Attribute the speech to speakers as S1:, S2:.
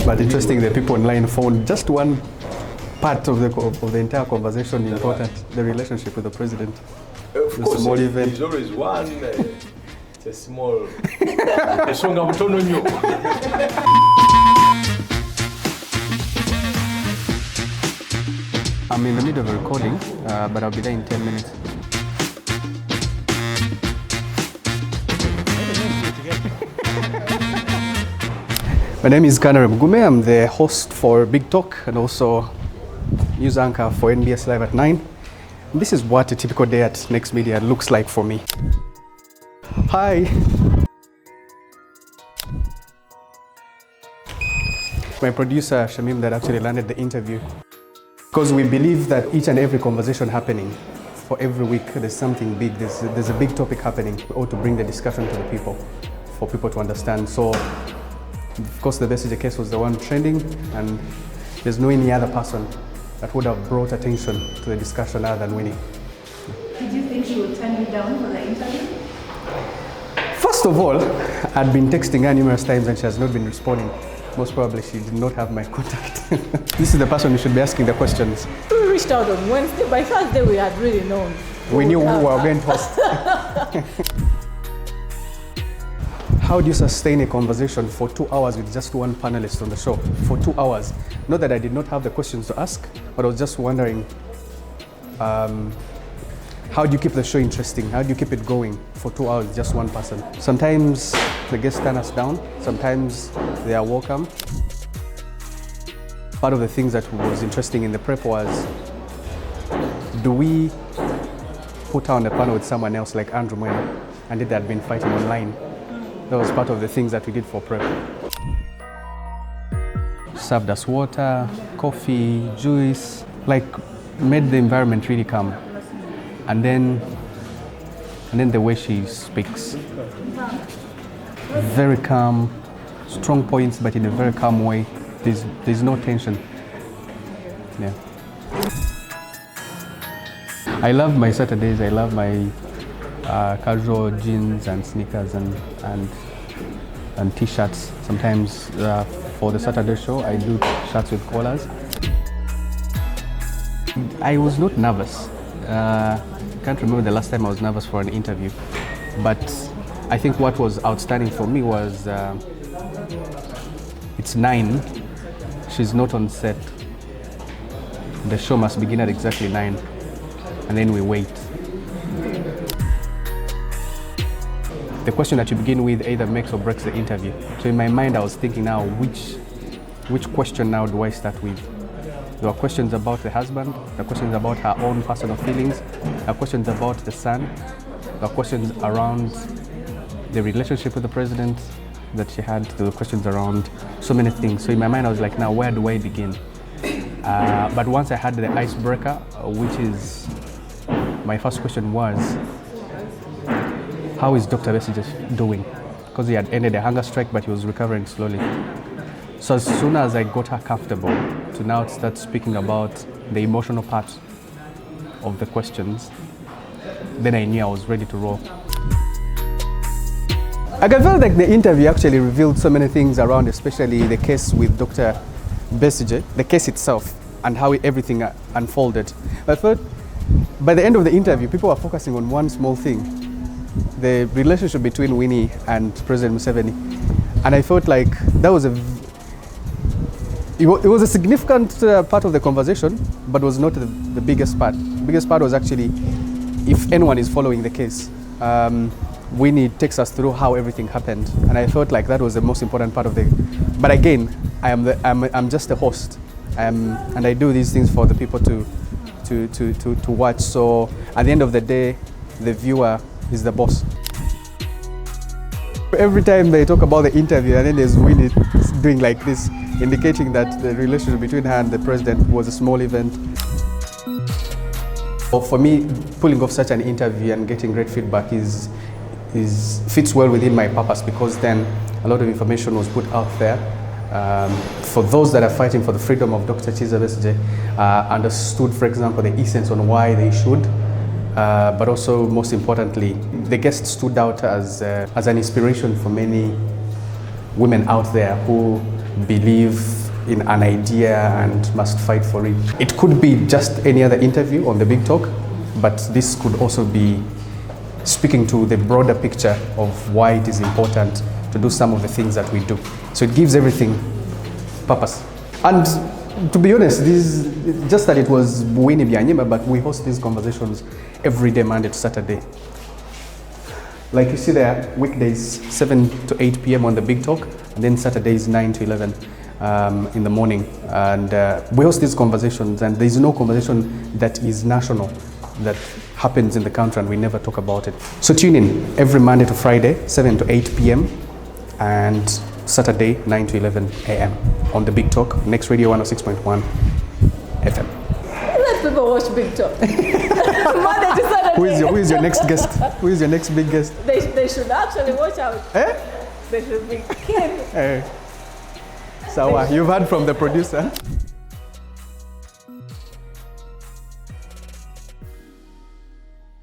S1: But interesting, the people online found just one part of the entire conversation important, the relationship with the president.
S2: Of
S1: the
S2: course,
S1: small event.
S2: there's always one. It's a small. Esonga butono nnyo.
S1: I'm in the middle of a recording, but I'll be there in 10 minutes. My name is Canary Mugume. I'm the host for Big Talk and also news anchor for NBS Live at 9. And this is what a typical day at Next Media looks like for me. Hi. My producer, Shamim, that actually landed the interview. Because we believe that each and every conversation happening for every week, there's something big, there's a big topic happening. We ought to bring the discussion to the people, for people to understand. So, of course, the Besigye case was the one trending, and there's no any other person that would have brought attention to the discussion other than Winnie.
S3: Did you think she would turn you down for the interview?
S1: First of all, I'd been texting her numerous times and she has not been responding. Most probably she did not have my contact. This is the person you should be asking the questions.
S3: We reached out on Wednesday. By Thursday, we had really known.
S1: We knew who we were going to host. How do you sustain a conversation for 2 hours with just one panelist on the show? For 2 hours. Not that I did not have the questions to ask, but I was just wondering, how do you keep the show interesting? How do you keep it going for 2 hours, just one person? Sometimes the guests turn us down. Sometimes they are welcome. Part of the things that was interesting in the prep was, do we put her on the panel with someone else like Andrew Mwene, and they had been fighting online? That was part of the things that we did for prep. Served us water, coffee, juice, like made the environment really calm. And then the way she speaks, very calm, strong points, but in a very calm way. There's no tension. Yeah. I love my Saturdays. I love my casual jeans and sneakers and t-shirts. Sometimes for the Saturday show, I do shirts with collars. I was not nervous. Can't remember the last time I was nervous for an interview, but I think what was outstanding for me was it's 9. She's not on set. The show must begin at exactly 9, and then we wait. The question that you begin with either makes or breaks the interview. So in my mind, I was thinking now, which question now do I start with? There were questions about the husband, there were questions about her own personal feelings, there were questions about the son, there were questions around the relationship with the president that she had, there were questions around so many things. So in my mind, I was like, now where do I begin? But once I had the icebreaker, which is, my first question was, how is Dr. Besigye doing? Because he had ended a hunger strike, but he was recovering slowly. So as soon as I got her comfortable to now start speaking about the emotional part of the questions, then I knew I was ready to roll. I felt like the interview actually revealed so many things around, especially the case with Dr. Besigye, the case itself, and how everything unfolded. I thought by the end of the interview, people were focusing on one small thing, the relationship between Winnie and President Museveni. And I felt like that was it was a significant part of the conversation, but was not the biggest part. The biggest part was actually, if anyone is following the case, Winnie takes us through how everything happened, and I felt like that was the most important part of the. But again, I'm just a host, and I do these things for the people to watch. So at the end of the day, the viewer is the boss. Every time they talk about the interview, and then there's Winnie doing like this, indicating that the relationship between her and the president was a small event. For me, pulling off such an interview and getting great feedback fits well within my purpose, because then a lot of information was put out there. For those that are fighting for the freedom of Dr. Kizza Besigye, understood, for example, the essence on why they should, but also most importantly, the guest stood out as an inspiration for many women out there who believe in an idea and must fight for it. It could be just any other interview on the Big Talk, but this could also be speaking to the broader picture of why it is important to do some of the things that we do. So it gives everything purpose. And to be honest, this is just that it was Winnie Byanyima, but we host these conversations every day, Monday to Saturday. Like you see there, weekdays 7 to 8 p.m. on the Big Talk, and then Saturdays 9 to 11 in the morning. And we host these conversations, and there is no conversation that is national that happens in the country and we never talk about it. So tune in every Monday to Friday, 7 to 8 p.m. and Saturday, 9 to 11 a.m. on the Big Talk, Next Radio 106.1 FM.
S4: Let people watch Big Talk. Monday to Saturday.
S1: Who is your next guest? Who is your next big guest?
S4: They should actually watch out.
S1: Eh?
S4: They should be careful.
S1: Sawa, you've heard from the producer.